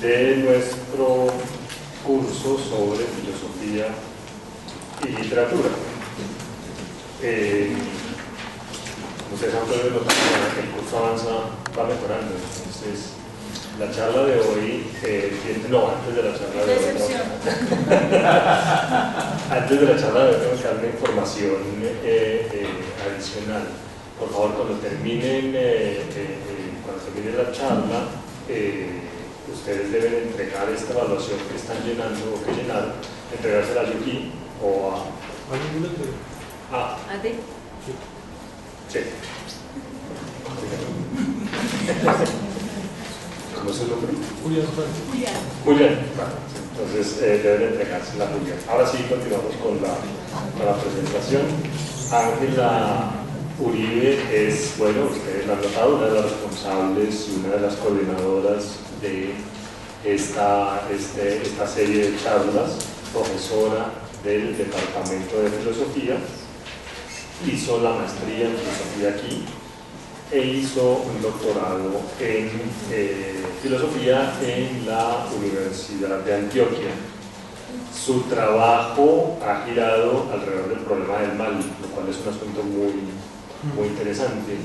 de nuestro curso sobre filosofía y literatura. Como ustedes han podido notar, el curso avanza, va mejorando. Entonces, la charla de hoy, antes de la charla de hoy, antes de la charla de hoy tengo que dar una información adicional. Por favor, cuando termine la charla, ustedes deben entregar esta evaluación que están llenando o que llenaron, entregársela a Yuki o a ti. Sí. ¿Cómo es su nombre? Julián. Julián. Entonces deben entregársela a Julián. Ahora sí, continuamos con la presentación. Ángela Uribe es, bueno, ustedes la han notado, una de las responsables y una de las coordinadoras de esta serie de charlas, profesora del Departamento de Filosofía, hizo la maestría en filosofía aquí e hizo un doctorado en filosofía en la Universidad de Antioquia. Su trabajo ha girado alrededor del problema del mal, lo cual es un asunto muy interesante,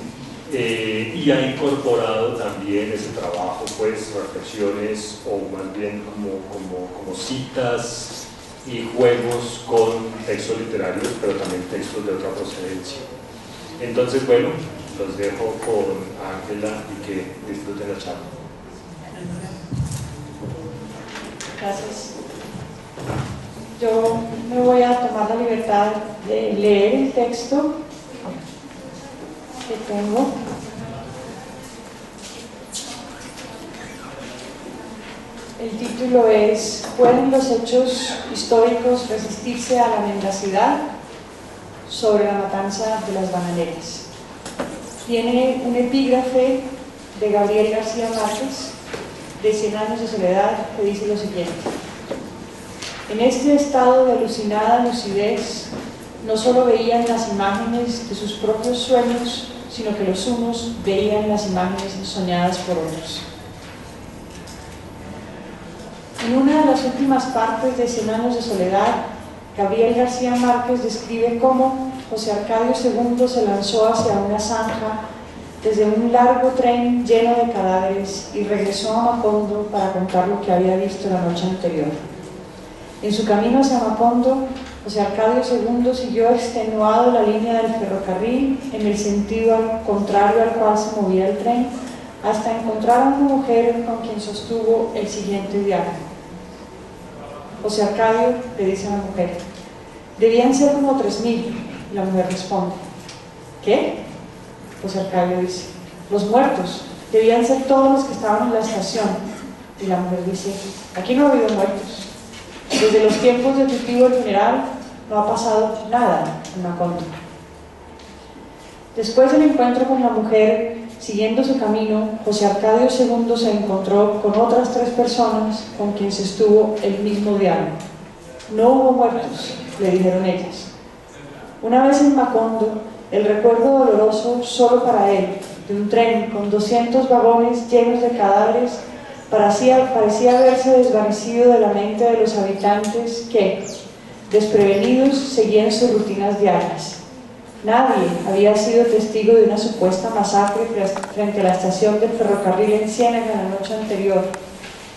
y ha incorporado también ese trabajo, pues, reflexiones o más bien como citas y juegos con textos literarios, pero también textos de otra procedencia. Entonces, bueno, los dejo con Ángela y que disfruten la charla. Gracias. Yo me voy a tomar la libertad de leer el texto que tengo. El título es ¿Pueden los hechos históricos resistirse a la mendacidad? Sobre la matanza de las bananeras. Tiene un epígrafe de Gabriel García Márquez de 100 años de soledad que dice lo siguiente: en este estado de alucinada lucidez no solo veían las imágenes de sus propios sueños, sino que los unos veían las imágenes soñadas por otros. En una de las últimas partes de 100 años de soledad, Gabriel García Márquez describe cómo José Arcadio II se lanzó hacia una zanja desde un largo tren lleno de cadáveres y regresó a Macondo para contar lo que había visto la noche anterior. En su camino hacia Macondo, José Arcadio II siguió extenuado la línea del ferrocarril en el sentido contrario al cual se movía el tren, hasta encontrar a una mujer con quien sostuvo el siguiente diálogo. José Arcadio le dice a la mujer: debían ser como 3000. Y la mujer responde: ¿qué? José Arcadio dice: los muertos, debían ser todos los que estaban en la estación. Y la mujer dice: aquí no ha habido muertos. Desde los tiempos de tu tío el general no ha pasado nada en Macondo. Después del encuentro con la mujer, siguiendo su camino, José Arcadio II se encontró con otras 3 personas con quien se estuvo el mismo diálogo. No hubo muertos, le dijeron ellas. Una vez en Macondo, el recuerdo doloroso solo para él de un tren con 200 vagones llenos de cadáveres parecía haberse desvanecido de la mente de los habitantes que, desprevenidos, seguían sus rutinas diarias. Nadie había sido testigo de una supuesta masacre frente a la estación del ferrocarril en Ciénaga la noche anterior.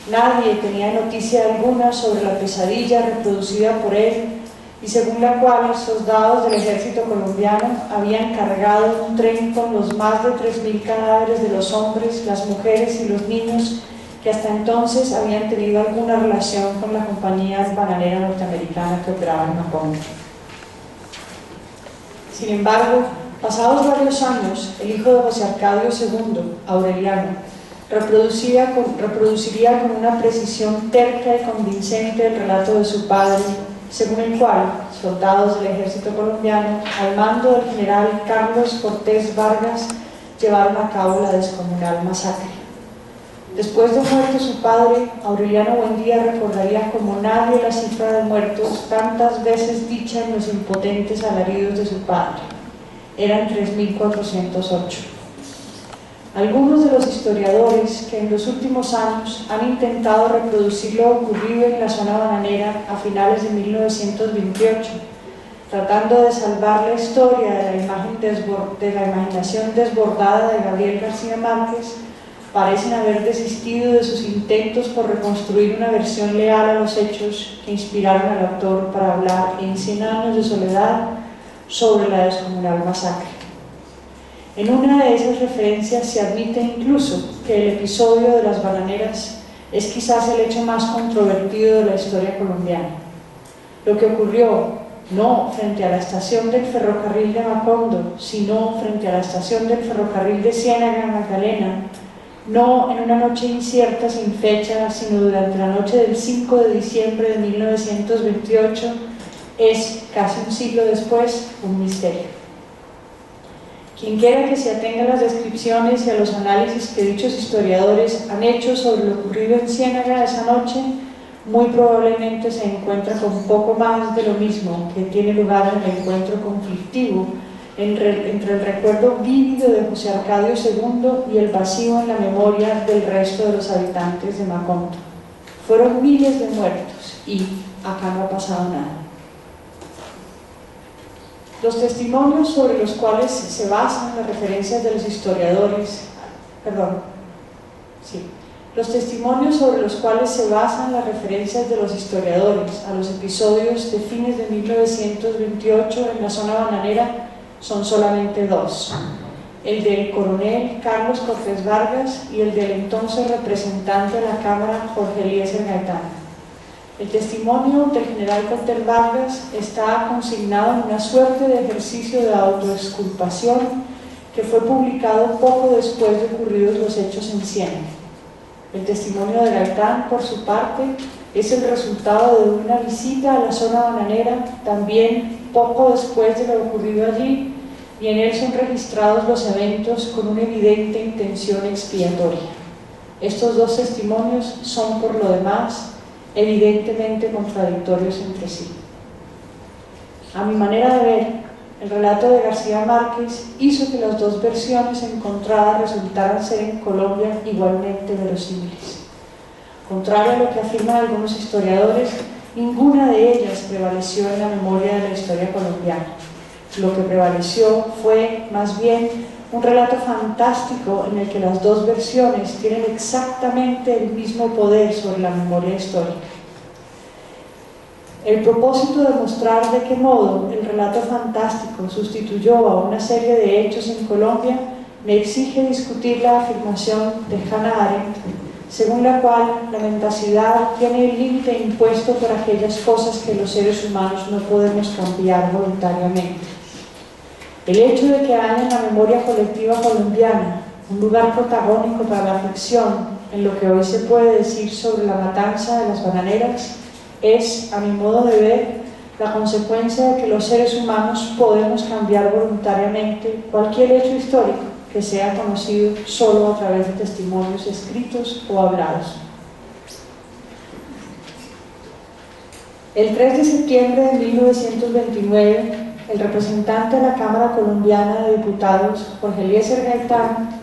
Nadie tenía noticia alguna sobre la pesadilla reproducida por él y según la cual soldados del ejército colombiano habían cargado un tren con los más de 3000 cadáveres de los hombres, las mujeres y los niños que hasta entonces habían tenido alguna relación con la compañía bananera norteamericana que operaba en Macondo. Sin embargo, pasados varios años, el hijo de José Arcadio II, Aureliano, reproduciría con una precisión terca y convincente el relato de su padre, según el cual soldados del ejército colombiano, al mando del general Carlos Cortés Vargas, llevaron a cabo la descomunal masacre. Después de muerto su padre, Aureliano Buendía recordaría como nadie la cifra de muertos tantas veces dicha en los impotentes alaridos de su padre. Eran 3408. Algunos de los historiadores que en los últimos años han intentado reproducir lo ocurrido en la zona bananera a finales de 1928, tratando de salvar la historia de la imaginación desbordada de Gabriel García Márquez, parecen haber desistido de sus intentos por reconstruir una versión leal a los hechos que inspiraron al autor para hablar en 100 años de soledad sobre la descomunal masacre. En una de esas referencias se admite incluso que el episodio de las bananeras es quizás el hecho más controvertido de la historia colombiana. Lo que ocurrió no frente a la estación del ferrocarril de Macondo, sino frente a la estación del ferrocarril de Ciénaga Magdalena, no en una noche incierta sin fecha, sino durante la noche del 5 de diciembre de 1928, es, casi un siglo después, un misterio. Quien quiera que se atenga a las descripciones y a los análisis que dichos historiadores han hecho sobre lo ocurrido en Ciénaga esa noche, muy probablemente se encuentra con poco más de lo mismo que tiene lugar en el encuentro conflictivo entre el recuerdo vívido de José Arcadio II y el vacío en la memoria del resto de los habitantes de Macondo. Fueron miles de muertos y acá no ha pasado nada. Los testimonios sobre los cuales se basan las referencias de los historiadores, los testimonios sobre los cuales se basan las referencias de los historiadores a los episodios de fines de 1928 en la zona bananera son solamente dos: el del coronel Carlos Cortés Vargas y el del entonces representante de la Cámara, Jorge Eliezer Gaitán. El testimonio del general Cortés Vargas está consignado en una suerte de ejercicio de autoexculpación que fue publicado poco después de ocurridos los hechos en Ciénaga. El testimonio de Gaitán, por su parte, es el resultado de una visita a la zona bananera, también poco después de lo ocurrido allí, y en él son registrados los eventos con una evidente intención expiatoria. Estos dos testimonios son, por lo demás, evidentemente contradictorios entre sí. A mi manera de ver, el relato de García Márquez hizo que las dos versiones encontradas resultaran ser en Colombia igualmente verosímiles. Contrario a lo que afirman algunos historiadores, ninguna de ellas prevaleció en la memoria de la historia colombiana. Lo que prevaleció fue, más bien, un relato fantástico en el que las dos versiones tienen exactamente el mismo poder sobre la memoria histórica. El propósito de mostrar de qué modo el relato fantástico sustituyó a una serie de hechos en Colombia me exige discutir la afirmación de Hannah Arendt, según la cual la mendacidad tiene el límite impuesto por aquellas cosas que los seres humanos no podemos cambiar voluntariamente. El hecho de que haya en la memoria colectiva colombiana un lugar protagónico para la ficción en lo que hoy se puede decir sobre la matanza de las bananeras es, a mi modo de ver, la consecuencia de que los seres humanos podemos cambiar voluntariamente cualquier hecho histórico que sea conocido solo a través de testimonios escritos o hablados. El 3 de septiembre de 1929, el representante de la Cámara Colombiana de Diputados, Jorge Eliezer Gaitán,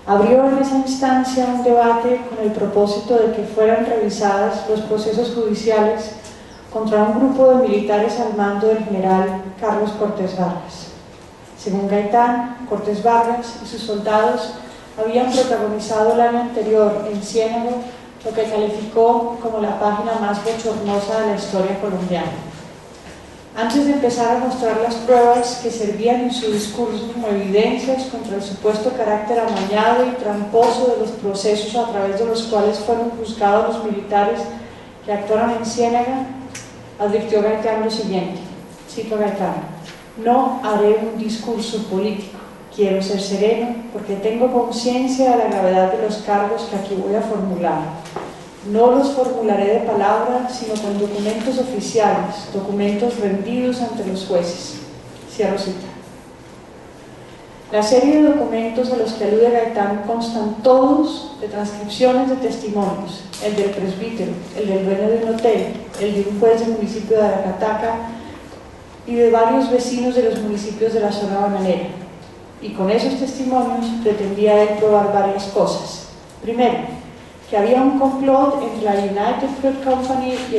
abrió en esa instancia un debate con el propósito de que fueran revisadas los procesos judiciales contra un grupo de militares al mando del general Carlos Cortés Vargas. Según Gaitán, Cortés Vargas y sus soldados habían protagonizado el año anterior en Ciénaga lo que calificó como la página más bochornosa de la historia colombiana. Antes de empezar a mostrar las pruebas que servían en su discurso como evidencias contra el supuesto carácter amañado y tramposo de los procesos a través de los cuales fueron juzgados los militares que actuaron en Ciénaga, advirtió Gaitán lo siguiente, cito a Gaitán: no haré un discurso político, quiero ser sereno porque tengo conciencia de la gravedad de los cargos que aquí voy a formular. No los formularé de palabra, sino con documentos oficiales, documentos rendidos ante los jueces. Cierro cita. La serie de documentos a los que alude Gaitán constan todos de transcripciones de testimonios, el del presbítero, el del dueño de un hotel, el de un juez del municipio de Aracataca y de varios vecinos de los municipios de la zona bananera. y con esos testimonios pretendía él probar varias cosas. Primero, que había un complot entre la United Fruit Company y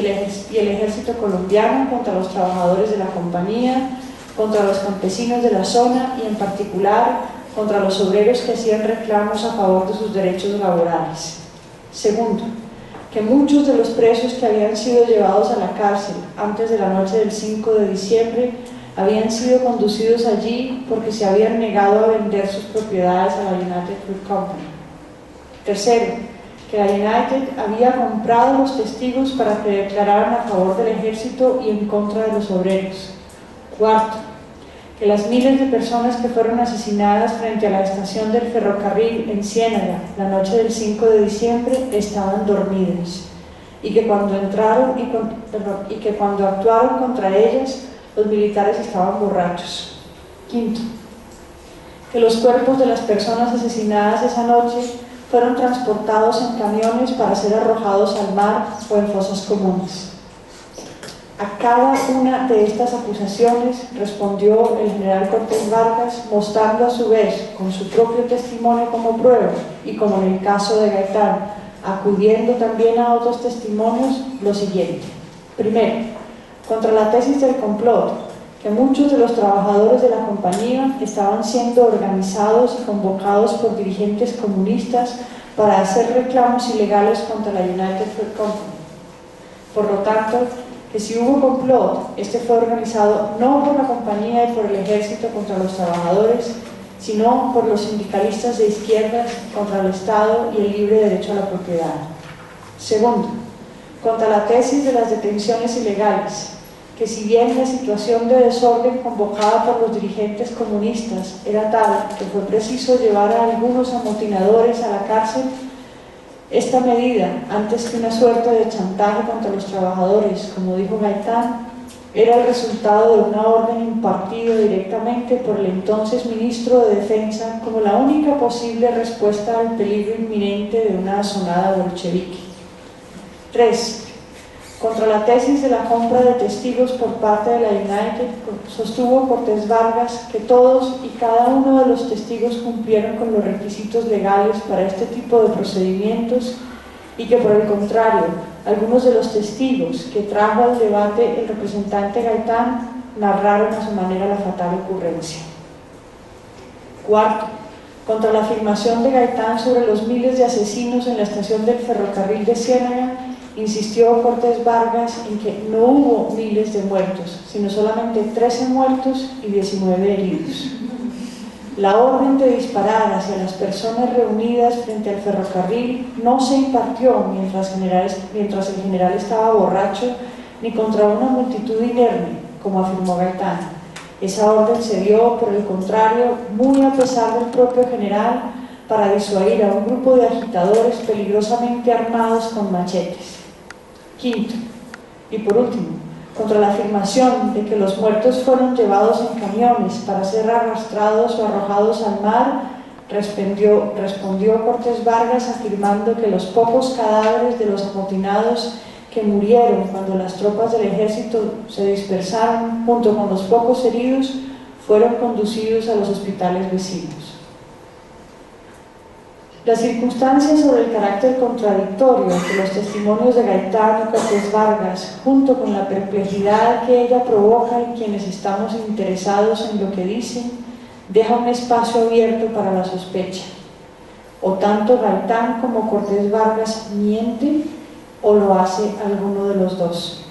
el ejército colombiano contra los trabajadores de la compañía, contra los campesinos de la zona y en particular contra los obreros que hacían reclamos a favor de sus derechos laborales. Segundo, que muchos de los presos que habían sido llevados a la cárcel antes de la noche del 5 de diciembre habían sido conducidos allí porque se habían negado a vender sus propiedades a la United Fruit Company. Tercero, que la United había comprado los testigos para que declararan a favor del ejército y en contra de los obreros. Cuarto, que las miles de personas que fueron asesinadas frente a la estación del ferrocarril en Ciénaga la noche del 5 de diciembre estaban dormidas y que cuando actuaron contra ellas los militares estaban borrachos. Quinto, que los cuerpos de las personas asesinadas esa noche fueron transportados en camiones para ser arrojados al mar o en fosas comunes. A cada una de estas acusaciones respondió el general Cortés Vargas, mostrando a su vez con su propio testimonio como prueba y, como en el caso de Gaitán, acudiendo también a otros testimonios, lo siguiente. Primero, contra la tesis del complot, que muchos de los trabajadores de la compañía estaban siendo organizados y convocados por dirigentes comunistas para hacer reclamos ilegales contra la United Fruit Company. Por lo tanto, que si hubo complot, este fue organizado no por la compañía y por el ejército contra los trabajadores, sino por los sindicalistas de izquierda contra el Estado y el libre derecho a la propiedad. Segundo, contra la tesis de las detenciones ilegales, que si bien la situación de desorden convocada por los dirigentes comunistas era tal que fue preciso llevar a algunos amotinadores a la cárcel, esta medida, antes que una suerte de chantaje contra los trabajadores, como dijo Gaitán, era el resultado de una orden impartida directamente por el entonces ministro de Defensa como la única posible respuesta al peligro inminente de una asonada bolchevique. 3. Contra la tesis de la compra de testigos por parte de la United, sostuvo Cortés Vargas que todos y cada uno de los testigos cumplieron con los requisitos legales para este tipo de procedimientos y que, por el contrario, algunos de los testigos que trajo al debate el representante Gaitán narraron a su manera la fatal ocurrencia. Cuarto, contra la afirmación de Gaitán sobre los miles de asesinos en la estación del ferrocarril de Ciénaga, insistió Cortés Vargas en que no hubo miles de muertos, sino solamente 13 muertos y 19 heridos. La orden de disparar hacia las personas reunidas frente al ferrocarril no se impartió mientras el general estaba borracho, ni contra una multitud inerme, como afirmó Gaitán. Esa orden se dio, por el contrario, muy a pesar del propio general, para disuadir a un grupo de agitadores peligrosamente armados con machetes. Quinto, y por último, contra la afirmación de que los muertos fueron llevados en camiones para ser arrastrados o arrojados al mar, respondió Cortés Vargas afirmando que los pocos cadáveres de los amotinados que murieron cuando las tropas del ejército se dispersaron, junto con los pocos heridos, fueron conducidos a los hospitales vecinos. Las circunstancias sobre el carácter contradictorio de los testimonios de Gaitán y Cortés Vargas, junto con la perplejidad que ella provoca en quienes estamos interesados en lo que dicen, deja un espacio abierto para la sospecha. O tanto Gaitán como Cortés Vargas mienten, o lo hace alguno de los dos.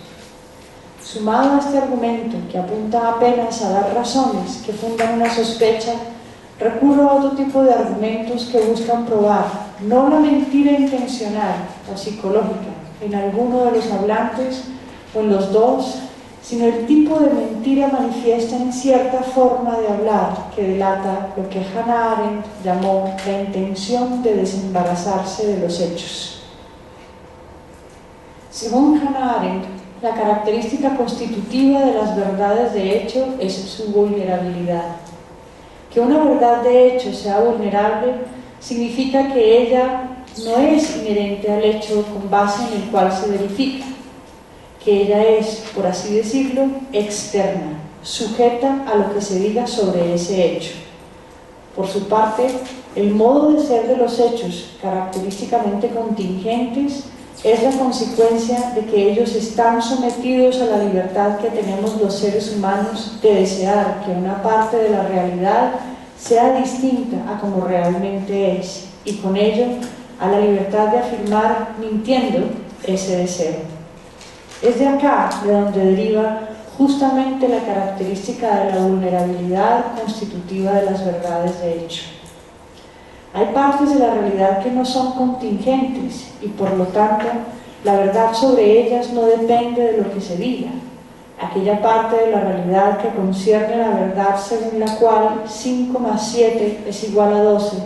Sumado a este argumento, que apunta apenas a dar razones que fundan una sospecha, recurro a otro tipo de argumentos que buscan probar no la mentira intencional o psicológica en alguno de los hablantes o en los dos, sino el tipo de mentira manifiesta en cierta forma de hablar que delata lo que Hannah Arendt llamó la intención de desembarazarse de los hechos. Según Hannah Arendt, la característica constitutiva de las verdades de hecho es su vulnerabilidad. Que una verdad de hecho sea vulnerable significa que ella no es inherente al hecho con base en el cual se verifica, que ella es, por así decirlo, externa, sujeta a lo que se diga sobre ese hecho. Por su parte, el modo de ser de los hechos, característicamente contingentes, es la consecuencia de que ellos están sometidos a la libertad que tenemos los seres humanos de desear que una parte de la realidad sea distinta a como realmente es, y con ello a la libertad de afirmar, mintiendo, ese deseo. Es de acá de donde deriva justamente la característica de la vulnerabilidad constitutiva de las verdades de hecho. Hay partes de la realidad que no son contingentes y por lo tanto la verdad sobre ellas no depende de lo que se diga. Aquella parte de la realidad que concierne la verdad según la cual 5 más 7 es igual a 12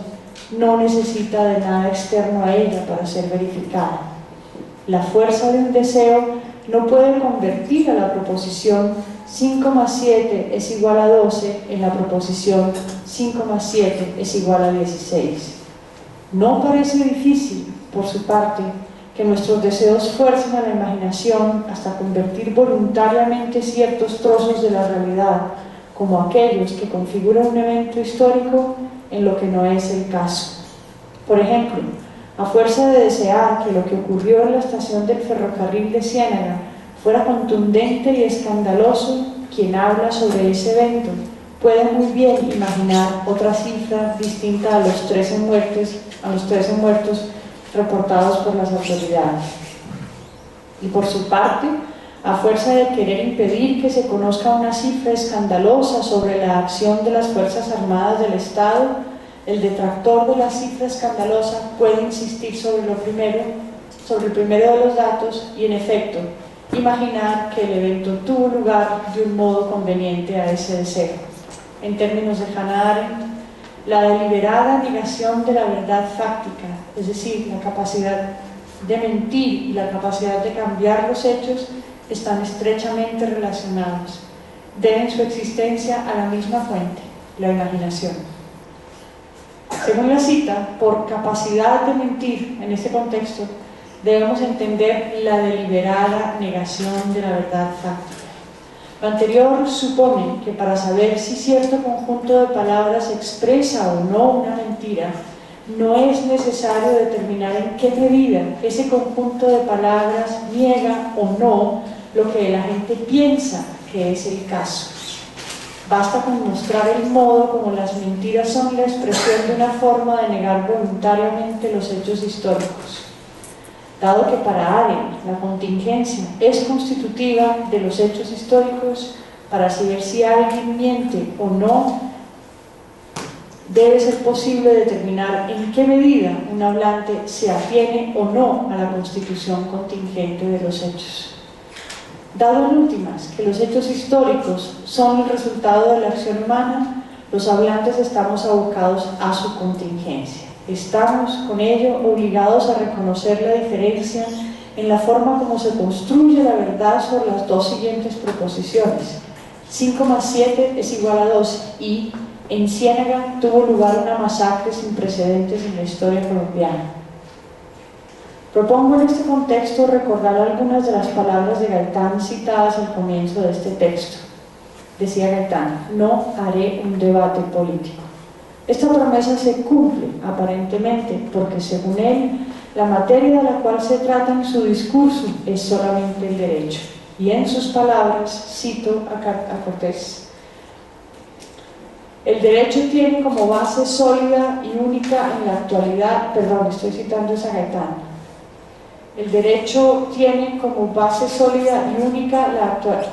no necesita de nada externo a ella para ser verificada. La fuerza de un deseo no puede convertir a la proposición 5 más 7 es igual a 12 en la proposición 5 más 7 es igual a 16. No parece difícil, por su parte, que nuestros deseos fuercen a la imaginación hasta convertir voluntariamente ciertos trozos de la realidad, como aquellos que configuran un evento histórico, en lo que no es el caso. Por ejemplo, a fuerza de desear que lo que ocurrió en la estación del ferrocarril de Ciénaga fuera contundente y escandaloso, quien habla sobre ese evento puede muy bien imaginar otra cifra distinta a los 13 muertos reportados por las autoridades. Y por su parte, a fuerza de querer impedir que se conozca una cifra escandalosa sobre la acción de las Fuerzas Armadas del Estado, el detractor de la cifra escandalosa puede insistir sobre el primero de los datos y, en efecto, imaginar que el evento tuvo lugar de un modo conveniente a ese deseo. En términos de Hannah Arendt, la deliberada negación de la verdad fáctica, es decir, la capacidad de mentir y la capacidad de cambiar los hechos, están estrechamente relacionados. Deben su existencia a la misma fuente, la imaginación. Según la cita, por capacidad de mentir, en este contexto, debemos entender la deliberada negación de la verdad fáctica. Lo anterior supone que para saber si cierto conjunto de palabras expresa o no una mentira, no es necesario determinar en qué medida ese conjunto de palabras niega o no lo que la gente piensa que es el caso. Basta con mostrar el modo como las mentiras son la expresión de una forma de negar voluntariamente los hechos históricos. Dado que para Arendt la contingencia es constitutiva de los hechos históricos, para saber si alguien miente o no, debe ser posible determinar en qué medida un hablante se atiene o no a la constitución contingente de los hechos. Dado en últimas que los hechos históricos son el resultado de la acción humana, los hablantes estamos abocados a su contingencia. Estamos, con ello, obligados a reconocer la diferencia en la forma como se construye la verdad sobre las dos siguientes proposiciones. 5 más 7 es igual a 12 y, en Ciénaga, tuvo lugar una masacre sin precedentes en la historia colombiana. Propongo en este contexto recordar algunas de las palabras de Gaitán citadas al comienzo de este texto. Decía Gaitán: no haré un debate político. Esta promesa se cumple, aparentemente, porque según él, la materia de la cual se trata en su discurso es solamente el derecho. Y en sus palabras, cito a Cortés: el derecho tiene como base sólida y única en la actualidad, perdón, estoy citando esa Gaitán. El derecho tiene como base sólida y única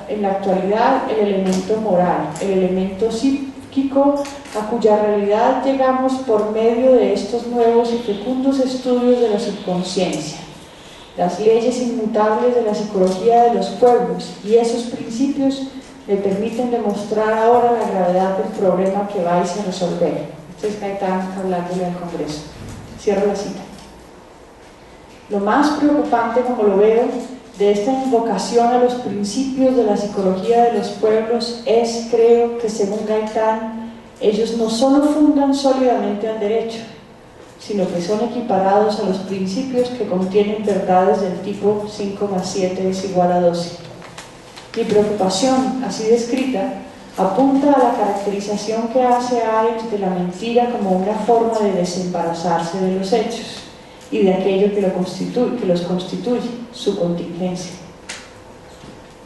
en la actualidad el elemento moral, el elemento psíquico a cuya realidad llegamos por medio de estos nuevos y fecundos estudios de la subconsciencia, las leyes inmutables de la psicología de los pueblos, y esos principios le permiten demostrar ahora la gravedad del problema que vais a resolver. Este es Gaitán hablándole al Congreso. Cierro la cita. Lo más preocupante, como lo veo, de esta invocación a los principios de la psicología de los pueblos es, creo, que según Gaitán, ellos no solo fundan sólidamente al derecho, sino que son equiparados a los principios que contienen verdades del tipo 5 más 7 es igual a 12. Mi preocupación, así descrita, apunta a la caracterización que hace Arendt de la mentira como una forma de desembarazarse de los hechos y de aquello que los constituye, su contingencia.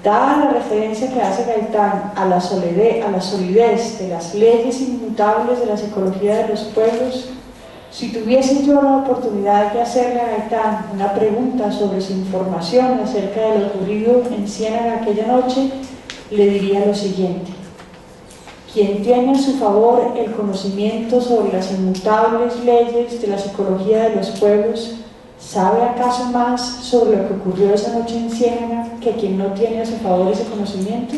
Dada la referencia que hace Gaitán a la solidez de las leyes inmutables de la psicología de los pueblos, si tuviese yo la oportunidad de hacerle a Gaitán una pregunta sobre su información acerca de lo ocurrido en Ciénaga aquella noche, le diría lo siguiente: quien tiene a su favor el conocimiento sobre las inmutables leyes de la psicología de los pueblos, ¿sabe acaso más sobre lo que ocurrió esa noche en Ciénaga que quien no tiene a su favor ese conocimiento?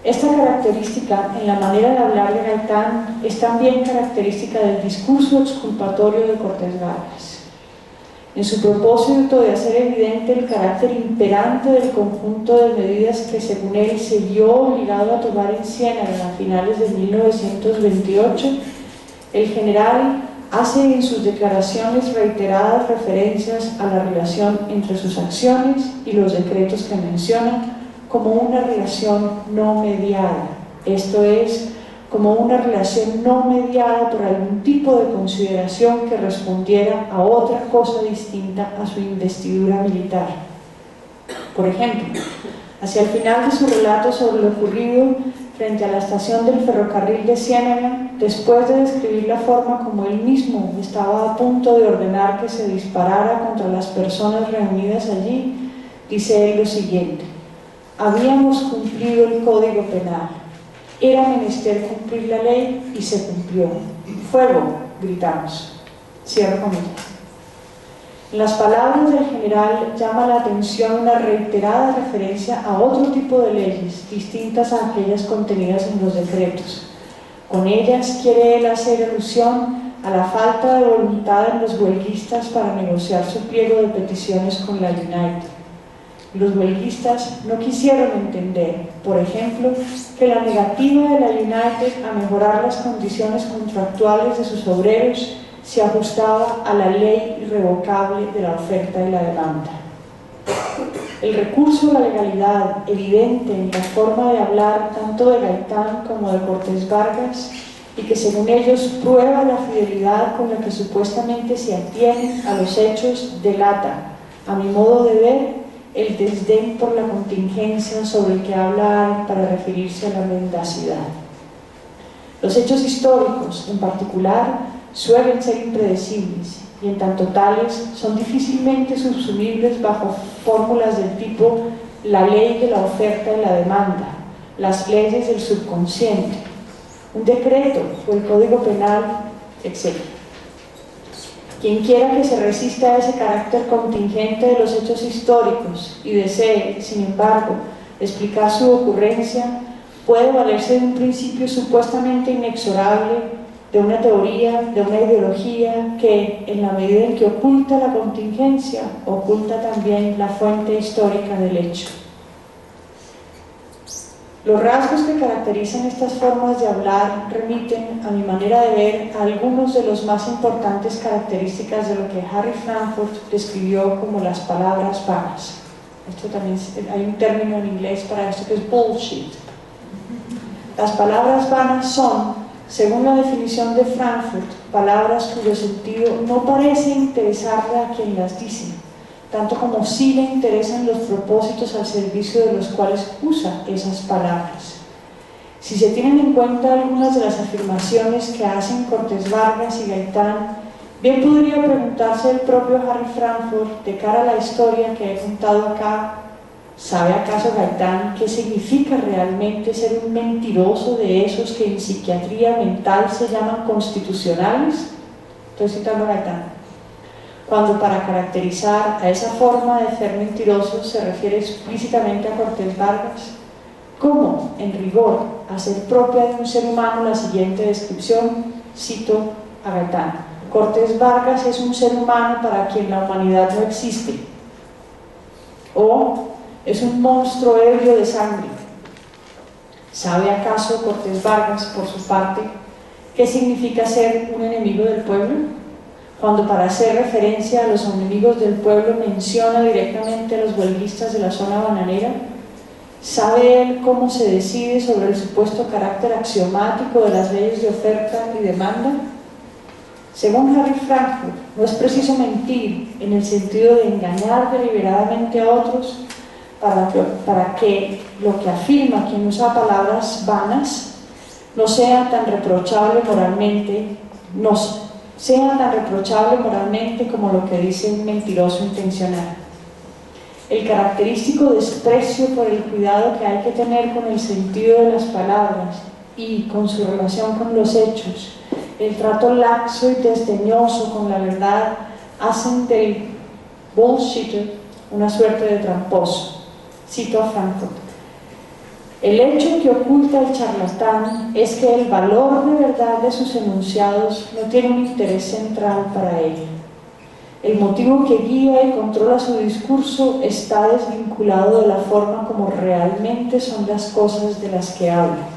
Esta característica en la manera de hablar de Gaitán es también característica del discurso exculpatorio de Cortés Vargas. En su propósito de hacer evidente el carácter imperante del conjunto de medidas que según él se vio obligado a tomar en Ciénaga a finales de 1928, el general hace en sus declaraciones reiteradas referencias a la relación entre sus acciones y los decretos que menciona como una relación no mediada, esto es, como una relación no mediada por algún tipo de consideración que respondiera a otra cosa distinta a su investidura militar. Por ejemplo, hacia el final de su relato sobre lo ocurrido frente a la estación del ferrocarril de Ciénaga, después de describir la forma como él mismo estaba a punto de ordenar que se disparara contra las personas reunidas allí, dice él lo siguiente: habíamos cumplido el Código Penal, era menester cumplir la ley y se cumplió. ¡Fuego!, gritamos. Cierro comillas. En las palabras del general llama la atención una reiterada referencia a otro tipo de leyes, distintas a aquellas contenidas en los decretos. Con ellas quiere él hacer alusión a la falta de voluntad en los huelguistas para negociar su pliego de peticiones con la United. Los huelguistas no quisieron entender, por ejemplo, que la negativa de la United a mejorar las condiciones contractuales de sus obreros se ajustaba a la ley irrevocable de la oferta y la demanda. El recurso a la legalidad, evidente en la forma de hablar tanto de Gaitán como de Cortés Vargas, y que según ellos prueba la fidelidad con la que supuestamente se atienen a los hechos, delata, a mi modo de ver, el desdén por la contingencia sobre el que habla para referirse a la mendacidad. Los hechos históricos, en particular, suelen ser impredecibles y en tanto tales son difícilmente subsumibles bajo fórmulas del tipo la ley de la oferta y la demanda, las leyes del subconsciente, un decreto o el Código Penal, etc. Quien quiera que se resista a ese carácter contingente de los hechos históricos y desee, sin embargo, explicar su ocurrencia, puede valerse de un principio supuestamente inexorable, de una teoría, de una ideología que, en la medida en que oculta la contingencia, oculta también la fuente histórica del hecho. Los rasgos que caracterizan estas formas de hablar remiten, a mi manera de ver, a algunos de los más importantes características de lo que Harry Frankfurt describió como las palabras vanas. Esto también hay un término en inglés para esto que es bullshit. Las palabras vanas son, según la definición de Frankfurt, palabras cuyo sentido no parece interesarle a quien las dice, tanto como sí le interesan los propósitos al servicio de los cuales usa esas palabras. Si se tienen en cuenta algunas de las afirmaciones que hacen Cortés Vargas y Gaitán, bien podría preguntarse el propio Harry Frankfurt, de cara a la historia que he contado acá, ¿sabe acaso Gaitán qué significa realmente ser un mentiroso de esos que en psiquiatría mental se llaman constitucionales? Estoy citando a Gaitán. Cuando para caracterizar a esa forma de ser mentiroso se refiere explícitamente a Cortés Vargas, ¿cómo, en rigor, hacer propia de un ser humano la siguiente descripción? Cito a Gaitán: Cortés Vargas es un ser humano para quien la humanidad no existe, o es un monstruo ebrio de sangre. ¿Sabe acaso Cortés Vargas, por su parte, qué significa ser un enemigo del pueblo? Cuando para hacer referencia a los enemigos del pueblo menciona directamente a los huelguistas de la zona bananera, ¿Sabe él cómo se decide sobre el supuesto carácter axiomático de las leyes de oferta y demanda? Según Harry Frankfurt, no es preciso mentir en el sentido de engañar deliberadamente a otros para que lo que afirma quien usa palabras vanas no sea tan reprochable moralmente, como lo que dice un mentiroso intencional. El característico desprecio por el cuidado que hay que tener con el sentido de las palabras y con su relación con los hechos, el trato laxo y desdeñoso con la verdad, hacen del bullshitter una suerte de tramposo. Cito a Frankfurt: el hecho que oculta el charlatán es que el valor de verdad de sus enunciados no tiene un interés central para él. El motivo que guía y controla su discurso está desvinculado de la forma como realmente son las cosas de las que habla.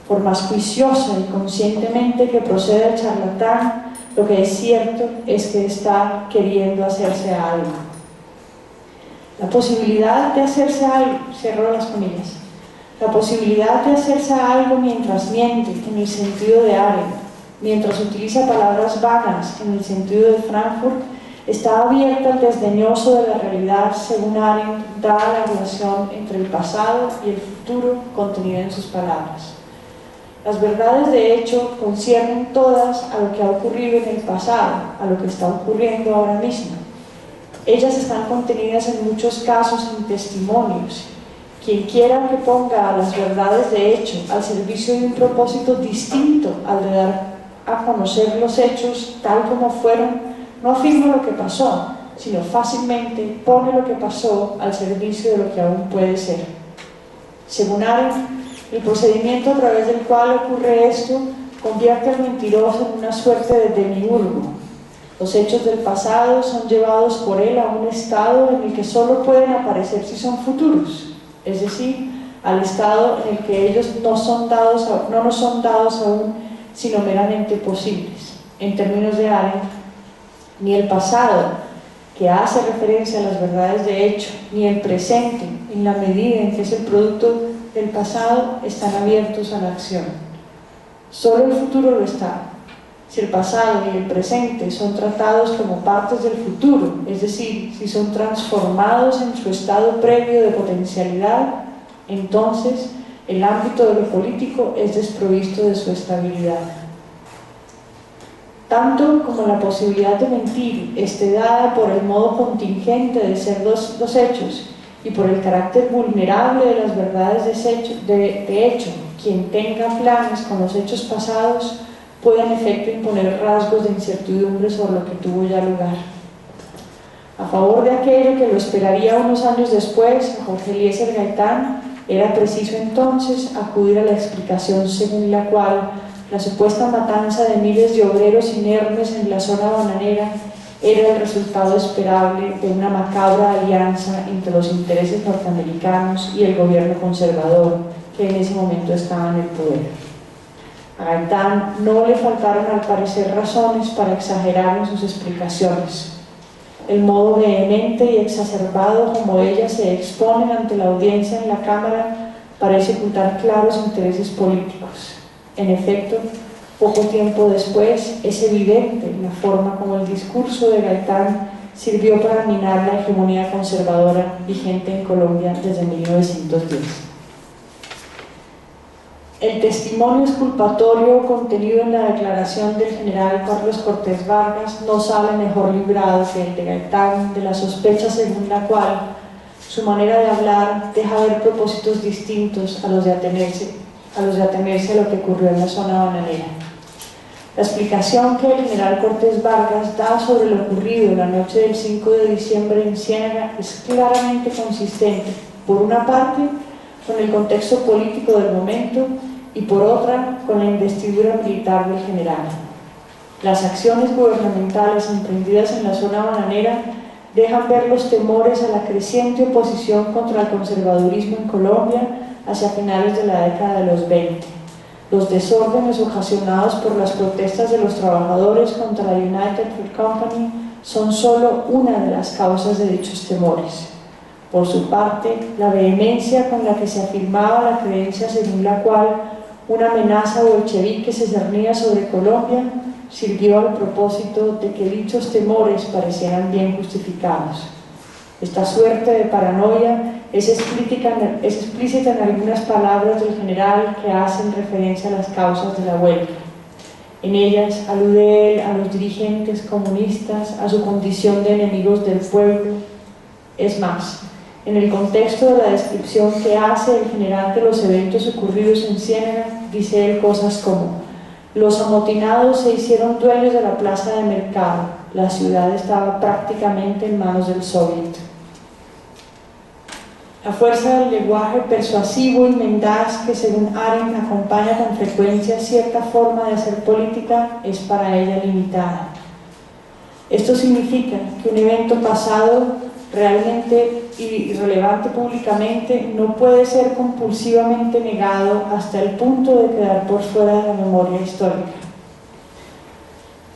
Por más juiciosa y conscientemente que proceda el charlatán, lo que es cierto es que está queriendo hacerse a algo. La posibilidad de hacerse a algo, cierro las comillas, la posibilidad de hacerse a algo mientras miente, en el sentido de Arendt, mientras utiliza palabras vanas, en el sentido de Frankfurt, está abierta al desdeñoso de la realidad, según Arendt, dada la relación entre el pasado y el futuro contenida en sus palabras. Las verdades de hecho conciernen todas a lo que ha ocurrido en el pasado, a lo que está ocurriendo ahora mismo. Ellas están contenidas en muchos casos en testimonios. Quien quiera que ponga a las verdades de hecho al servicio de un propósito distinto al de dar a conocer los hechos tal como fueron, no afirma lo que pasó, sino fácilmente pone lo que pasó al servicio de lo que aún puede ser. Según Arendt, el procedimiento a través del cual ocurre esto convierte al mentiroso en una suerte de demiurgo. Los hechos del pasado son llevados por él a un estado en el que solo pueden aparecer si son futuros, es decir, al estado en el que ellos no nos son dados aún, sino meramente posibles. En términos de Arendt, ni el pasado, que hace referencia a las verdades de hecho, ni el presente, en la medida en que es el producto del pasado, están abiertos a la acción. Solo el futuro lo está. Si el pasado y el presente son tratados como partes del futuro, es decir, si son transformados en su estado previo de potencialidad, entonces el ámbito de lo político es desprovisto de su estabilidad. Tanto como la posibilidad de mentir esté dada por el modo contingente de ser los hechos y por el carácter vulnerable de las verdades de hecho, quien tenga planes con los hechos pasados puede en efecto imponer rasgos de incertidumbre sobre lo que tuvo ya lugar. A favor de aquello que lo esperaría unos años después, a Jorge Eliezer Gaitán era preciso entonces acudir a la explicación según la cual la supuesta matanza de miles de obreros inermes en la zona bananera era el resultado esperable de una macabra alianza entre los intereses norteamericanos y el gobierno conservador que en ese momento estaba en el poder. A Gaitán no le faltaron al parecer razones para exagerar en sus explicaciones. El modo vehemente y exacerbado como ellas se exponen ante la audiencia en la Cámara parece ocultar claros intereses políticos. En efecto, poco tiempo después es evidente la forma como el discurso de Gaitán sirvió para minar la hegemonía conservadora vigente en Colombia desde 1910. El testimonio exculpatorio contenido en la declaración del general Carlos Cortés Vargas no sale mejor librado que el de Gaitán de la sospecha según la cual su manera de hablar deja ver propósitos distintos a los de atenerse a lo que ocurrió en la zona bananera. La explicación que el general Cortés Vargas da sobre lo ocurrido la noche del 5 de diciembre en Ciénaga es claramente consistente, por una parte, con el contexto político del momento y por otra, con la investidura militar del general. Las acciones gubernamentales emprendidas en la zona bananera dejan ver los temores a la creciente oposición contra el conservadurismo en Colombia hacia finales de la década de los 20. Los desórdenes ocasionados por las protestas de los trabajadores contra la United Fruit Company son solo una de las causas de dichos temores. Por su parte, la vehemencia con la que se afirmaba la creencia según la cual una amenaza bolchevique se cernía sobre Colombia sirvió al propósito de que dichos temores parecieran bien justificados. Esta suerte de paranoia es explícita en algunas palabras del general que hacen referencia a las causas de la huelga. En ellas alude él a los dirigentes comunistas, a su condición de enemigos del pueblo. Es más, en el contexto de la descripción que hace el general de los eventos ocurridos en Ciénaga, dice él cosas como: los amotinados se hicieron dueños de la plaza de mercado, la ciudad estaba prácticamente en manos del soviet. La fuerza del lenguaje persuasivo y mendaz que según Arendt acompaña con frecuencia cierta forma de hacer política es para ella limitada. Esto significa que un evento pasado realmente irrelevante públicamente no puede ser compulsivamente negado hasta el punto de quedar por fuera de la memoria histórica.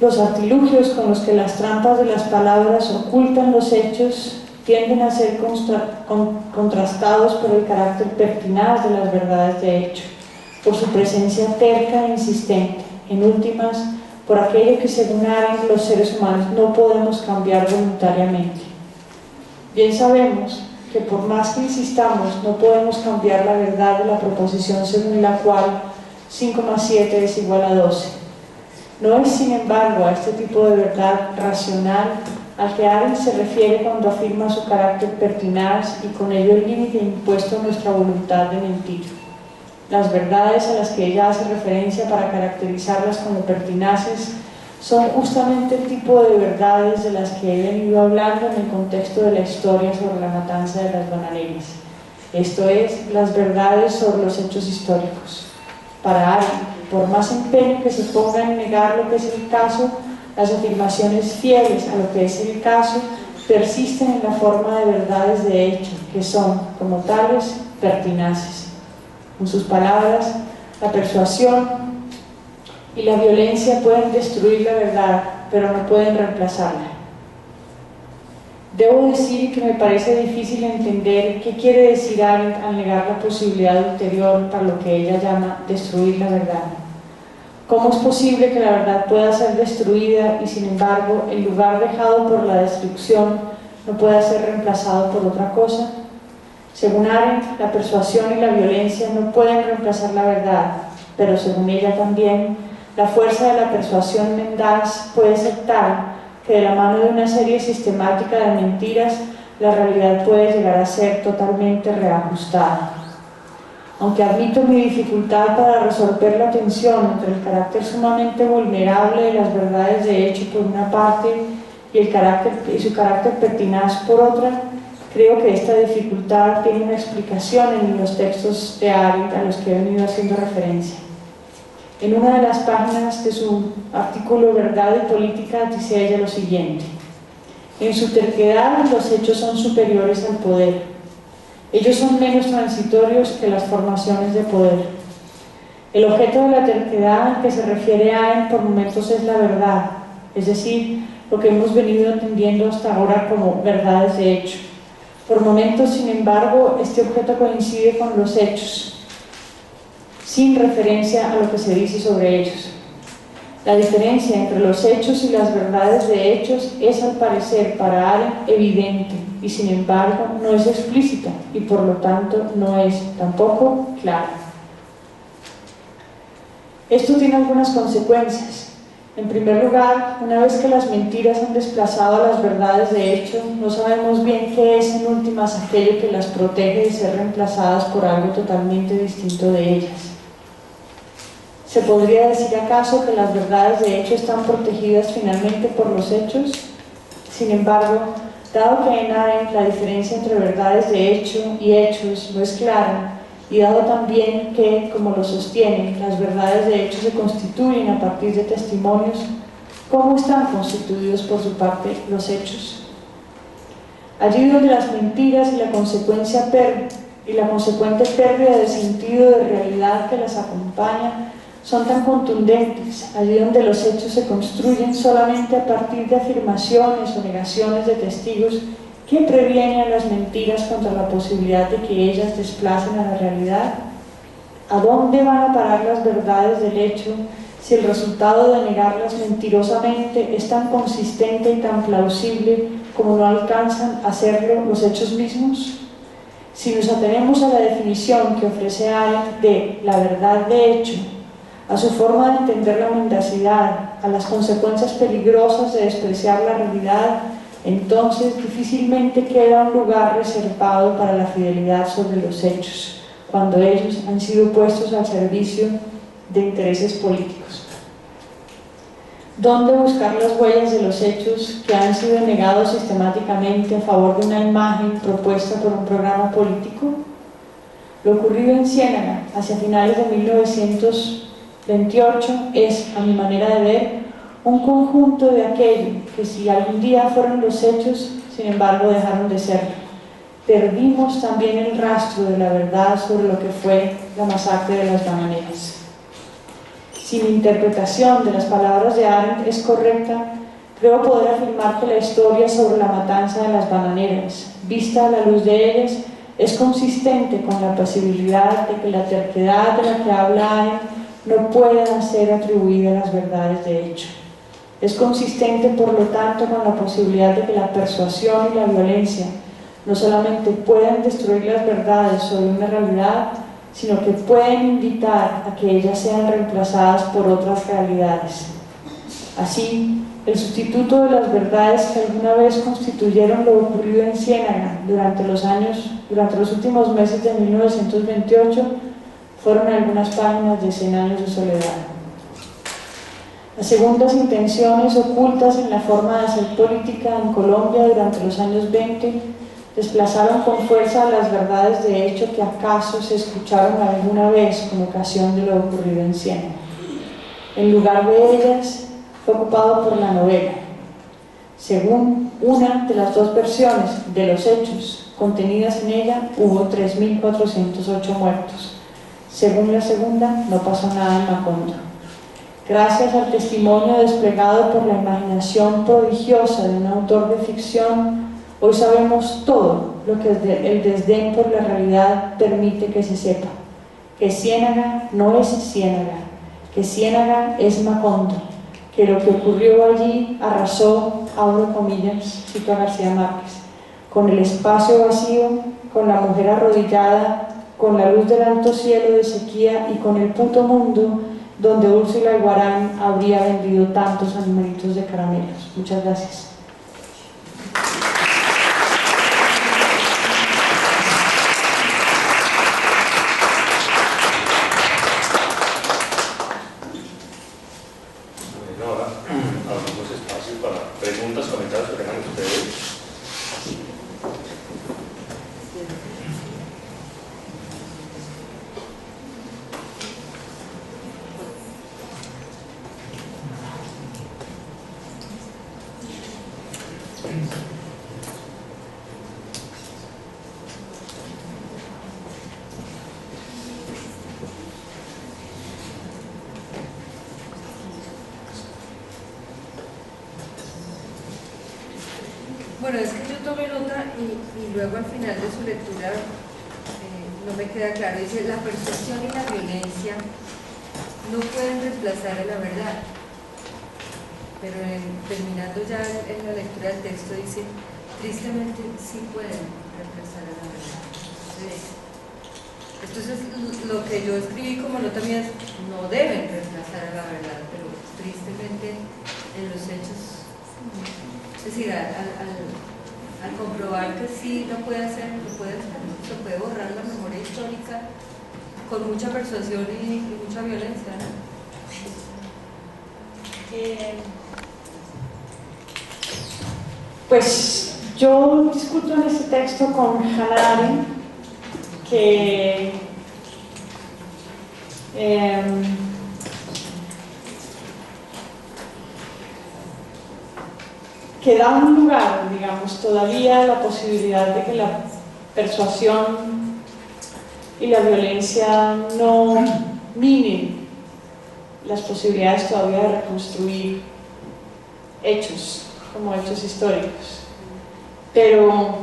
Los artilugios con los que las trampas de las palabras ocultan los hechos tienden a ser contrastados por el carácter pertinaz de las verdades de hecho, por su presencia terca e insistente, en últimas, por aquello que según Arendt los seres humanos no podemos cambiar voluntariamente. Bien sabemos que por más que insistamos no podemos cambiar la verdad de la proposición según la cual 5 más 7 es igual a 12. No es sin embargo a este tipo de verdad racional al que Arendt se refiere cuando afirma su carácter pertinaz y con ello el límite impuesto a nuestra voluntad de mentir. Las verdades a las que ella hace referencia para caracterizarlas como pertinaces son justamente el tipo de verdades de las que he venido hablando en el contexto de la historia sobre la matanza de las bananeras. Esto es, las verdades sobre los hechos históricos. Para Arendt, por más empeño que se ponga en negar lo que es el caso, las afirmaciones fieles a lo que es el caso persisten en la forma de verdades de hecho, que son, como tales, pertinaces. En sus palabras, la persuasión y la violencia pueden destruir la verdad, pero no pueden reemplazarla. Debo decir que me parece difícil entender qué quiere decir Arendt al negar la posibilidad ulterior para lo que ella llama destruir la verdad. ¿Cómo es posible que la verdad pueda ser destruida y, sin embargo, el lugar dejado por la destrucción no pueda ser reemplazado por otra cosa? Según Arendt, la persuasión y la violencia no pueden reemplazar la verdad, pero según ella también, la fuerza de la persuasión mendaz puede ser tal que de la mano de una serie sistemática de mentiras, la realidad puede llegar a ser totalmente reajustada. Aunque admito mi dificultad para resolver la tensión entre el carácter sumamente vulnerable de las verdades de hecho por una parte y su carácter pertinaz por otra, creo que esta dificultad tiene una explicación en los textos de Arendt a los que he venido haciendo referencia. En una de las páginas de su artículo Verdad y Política dice ella lo siguiente: en su terquedad los hechos son superiores al poder. Ellos son menos transitorios que las formaciones de poder. El objeto de la terquedad al que se refiere Arendt por momentos es la verdad, es decir, lo que hemos venido entendiendo hasta ahora como verdades de hecho. Por momentos, sin embargo, este objeto coincide con los hechos, sin referencia a lo que se dice sobre ellos. La diferencia entre los hechos y las verdades de hechos es, al parecer, para Arendt evidente y, sin embargo, no es explícita y, por lo tanto, no es tampoco clara. Esto tiene algunas consecuencias. En primer lugar, una vez que las mentiras han desplazado a las verdades de hecho, no sabemos bien qué es en últimas aquello que las protege de ser reemplazadas por algo totalmente distinto de ellas. ¿Se podría decir acaso que las verdades de hecho están protegidas finalmente por los hechos? Sin embargo, dado que en Arendt la diferencia entre verdades de hecho y hechos no es clara, y dado también que, como lo sostiene, las verdades de hecho se constituyen a partir de testimonios, ¿cómo están constituidos por su parte los hechos? Allí donde las mentiras y la consecuente pérdida de sentido de realidad que las acompaña son tan contundentes, allí donde los hechos se construyen solamente a partir de afirmaciones o negaciones de testigos, ¿Qué previene a las mentiras contra la posibilidad de que ellas desplacen a la realidad? ¿A dónde van a parar las verdades del hecho si el resultado de negarlas mentirosamente es tan consistente y tan plausible como no alcanzan a hacerlo los hechos mismos? Si nos atenemos a la definición que ofrece Arendt de la verdad de hecho, a su forma de entender la mendacidad, a las consecuencias peligrosas de despreciar la realidad, entonces difícilmente queda un lugar reservado para la fidelidad sobre los hechos, cuando ellos han sido puestos al servicio de intereses políticos. ¿Dónde buscar las huellas de los hechos que han sido negados sistemáticamente a favor de una imagen propuesta por un programa político? Lo ocurrido en Ciénaga hacia finales de 1928 es, a mi manera de ver, un conjunto de aquello que si algún día fueron los hechos, sin embargo dejaron de serlo. Perdimos también el rastro de la verdad sobre lo que fue la masacre de las bananeras. Si mi interpretación de las palabras de Arendt es correcta, creo poder afirmar que la historia sobre la matanza de las bananeras, vista a la luz de ellas, es consistente con la posibilidad de que la terquedad de la que habla Arendt no pueda ser atribuida a las verdades de hecho. Es consistente, por lo tanto, con la posibilidad de que la persuasión y la violencia no solamente pueden destruir las verdades sobre una realidad, sino que pueden invitar a que ellas sean reemplazadas por otras realidades. Así, el sustituto de las verdades que alguna vez constituyeron lo ocurrido en Ciénaga durante los últimos meses de 1928 fueron algunas páginas de 100 años de soledad. Las segundas intenciones ocultas en la forma de hacer política en Colombia durante los años 20 desplazaron con fuerza las verdades de hecho que acaso se escucharon alguna vez con ocasión de lo ocurrido en Ciénaga. En lugar de ellas, fue ocupado por la novela. Según una de las dos versiones de los hechos contenidas en ella, hubo 3.408 muertos. Según la segunda, no pasó nada en Macondo. Gracias al testimonio desplegado por la imaginación prodigiosa de un autor de ficción, hoy sabemos todo lo que el desdén por la realidad permite que se sepa. Que Ciénaga no es Ciénaga, que Ciénaga es Macondo, que lo que ocurrió allí arrasó, abro comillas, cito a García Márquez, con el espacio vacío, con la mujer arrodillada, con la luz del alto cielo de sequía y con el puto mundo donde Úrsula Iguarán habría vendido tantos animalitos de caramelos. Muchas gracias. Preguntas, comentarios que tengan ustedes. Bueno, es que yo tomé nota y luego al final de su lectura no me queda claro. Dice, la persuasión y la violencia no pueden reemplazar a la verdad. Pero terminando ya en la lectura del texto dice, tristemente sí pueden reemplazar a la verdad. Entonces lo que yo escribí como nota mía es, no deben reemplazar a la verdad, pero tristemente en los hechos... Es decir, al comprobar que sí lo puede hacer, se puede borrar la memoria histórica con mucha persuasión y mucha violencia, ¿no? Pues yo discuto en este texto con Hannah Arendt que da un lugar, digamos, todavía la posibilidad de que la persuasión y la violencia no minen las posibilidades todavía de reconstruir hechos como hechos históricos. Pero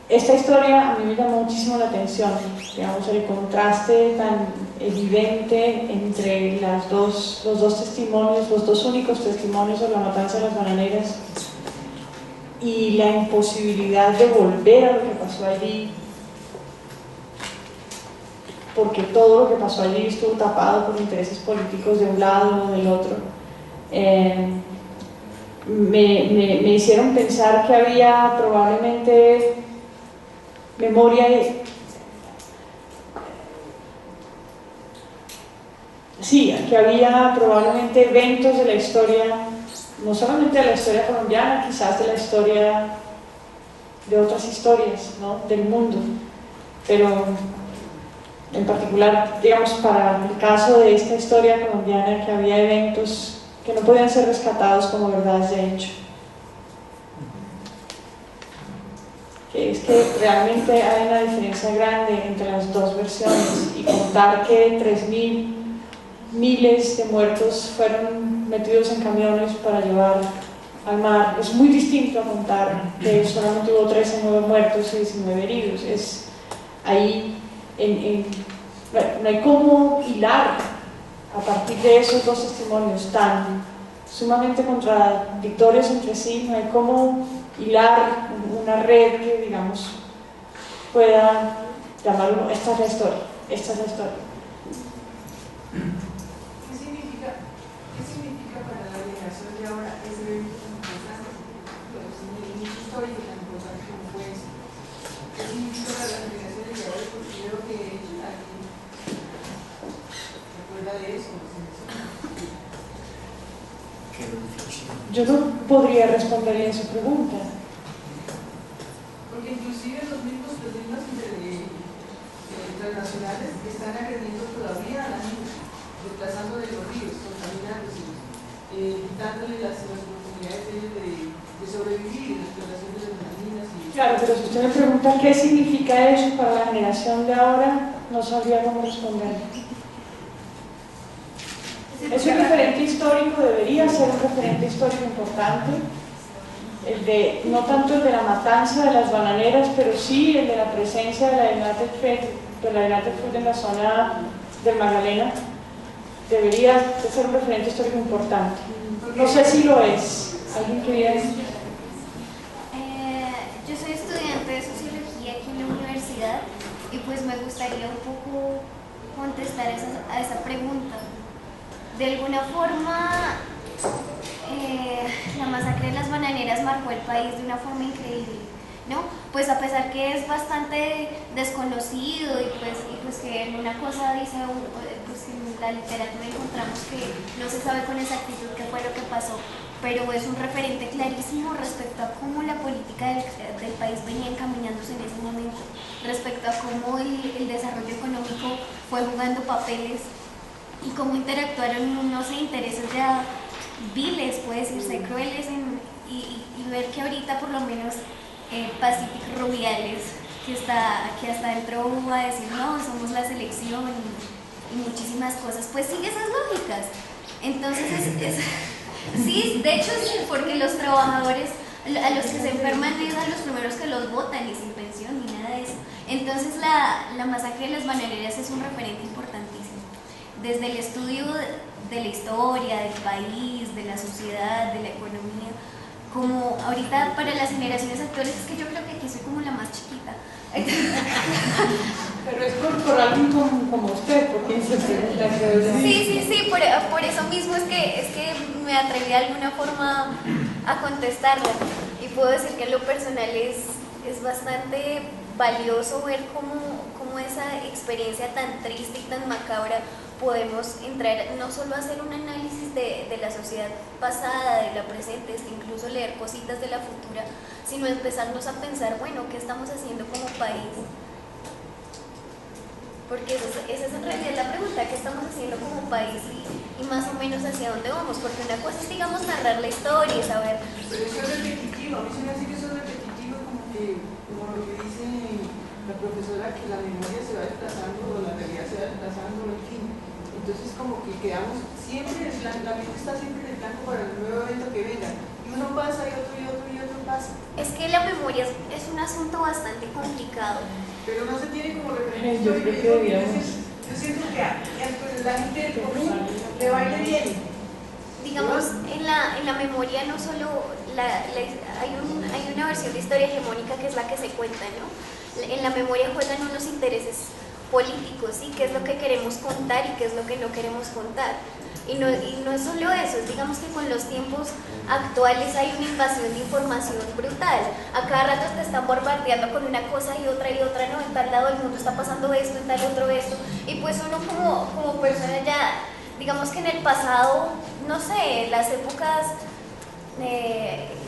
esta historia a mí me llamó muchísimo la atención, digamos, el contraste tan evidente entre los dos testimonios, los dos únicos testimonios de la matanza de las bananeras, y la imposibilidad de volver a lo que pasó allí, porque todo lo que pasó allí estuvo tapado por intereses políticos de un lado o del otro. Me hicieron pensar que había probablemente memoria, sí, que había probablemente eventos de la historia, no solamente de la historia colombiana, quizás de la historia, de otras historias, ¿no?, del mundo, pero en particular, digamos, para el caso de esta historia colombiana, que había eventos que no podían ser rescatados como verdades de hecho. Que es que realmente hay una diferencia grande entre las dos versiones, y contar que 3.000 miles de muertos fueron metidos en camiones para llevar al mar es muy distinto a contar que solamente hubo 13 muertos y 19 heridos. Es ahí no hay cómo hilar a partir de esos dos testimonios tan sumamente contradictorios entre sí, no hay cómo hilar una red que, digamos, pueda llamarlo, esta es la historia, esta es la historia. ¿Qué significa para la generación de ahora ese evento tan importante? Pues, un hecho histórico tan importante como fue eso. ¿Qué significa para las generaciones de ahora? Porque creo que alguien recuerda de eso. Yo no podría responderle a su pregunta. Porque inclusive los mismos transnacionales están agrediendo todavía a la gente, desplazando de los ríos, contaminándoselos, quitándole las oportunidades de ellos de sobrevivir, la explotación de las minas. Claro, pero si usted me pregunta qué significa eso para la generación de ahora, no sabría cómo responder. Es un referente histórico, debería ser un referente histórico importante, no tanto el de la matanza de las bananeras, pero sí el de la presencia de la United Fruit en la zona del Magdalena. Debería ser un referente histórico importante. No sé si lo es. ¿Alguien quería decir? Yo soy estudiante de Sociología aquí en la universidad y pues me gustaría un poco contestar a esa pregunta. De alguna forma, la masacre de las bananeras marcó el país de una forma increíble, ¿no? Pues a pesar que es bastante desconocido y pues que en una cosa dice, pues en la literatura encontramos que no se sabe con exactitud qué fue lo que pasó, pero es un referente clarísimo respecto a cómo la política del país venía encaminándose en ese momento, respecto a cómo el desarrollo económico fue jugando papeles y cómo interactuaron unos intereses ya viles, puede decirse, crueles, y ver que ahorita por lo menos Pacific Rubiales, que hasta entró a decir no, somos la selección y muchísimas cosas, pues sigue esas lógicas. Entonces sí, de hecho sí, porque los trabajadores a los que se enferman es a los primeros que los votan y sin pensión ni nada de eso. Entonces la masacre de las bananeras es un referente importantísimo. Desde el estudio de la historia, del país, de la sociedad, de la economía, como ahorita para las generaciones actuales, es que yo creo que aquí soy como la más chiquita. Pero es por alguien como usted, porque se pregunta. Sí, por eso mismo es que me atreví de alguna forma a contestarla. Y puedo decir que en lo personal es bastante valioso ver cómo esa experiencia tan triste y tan macabra podemos entrar no solo a hacer un análisis de la sociedad pasada, de la presente, incluso leer cositas de la futura, sino empezarnos a pensar, bueno, ¿qué estamos haciendo como país? Porque esa es en realidad la pregunta, ¿qué estamos haciendo como país y más o menos hacia dónde vamos? Porque una cosa es, digamos, narrar la historia y saber... Pero eso es repetitivo, a mí se me hace que eso es repetitivo, como lo que dice la profesora, que la memoria se va desplazando, o la realidad se va desplazando, en fin. Entonces como que quedamos siempre, la mente está siempre en el blanco para el nuevo evento que venga. Y Y uno pasa y otro pasa. Es que la memoria es un asunto bastante complicado. Pero no se tiene como referencia Yo creo que deberíamos. Yo siento que a la gente del común le va a ir bien. Digamos, en la memoria no solo hay una versión de historia hegemónica que es la que se cuenta, ¿no? En la memoria juegan unos intereses políticos, ¿sí? ¿Qué es lo que queremos contar y qué es lo que no queremos contar? Y no es solo eso, es digamos que con los tiempos actuales hay una invasión de información brutal. A cada rato te están bombardeando con una cosa y otra, no, en tal lado del mundo está pasando esto, en tal otro esto. Y pues uno como persona ya, digamos que en el pasado, no sé, las épocas,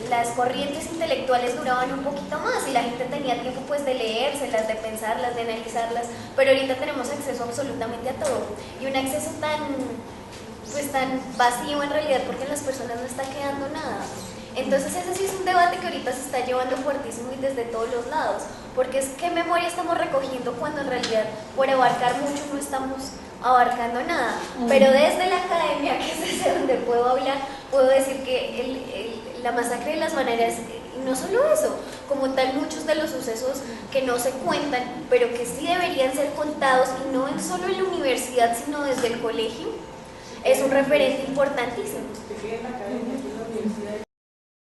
las corrientes intelectuales duraban un poquito más y la gente tenía tiempo pues de leérselas, de pensarlas, de analizarlas, pero ahorita tenemos acceso absolutamente a todo y un acceso tan vacío en realidad porque en las personas no está quedando nada. Entonces ese sí es un debate que ahorita se está llevando fuertísimo y desde todos los lados, porque es qué memoria estamos recogiendo cuando en realidad por abarcar mucho no estamos abarcando nada. Pero desde la academia, que es desde donde puedo hablar, puedo decir que la masacre de las Bananeras, y no solo eso, como tal muchos de los sucesos que no se cuentan, pero que sí deberían ser contados, y no solo en la universidad, sino desde el colegio, es un referente importantísimo.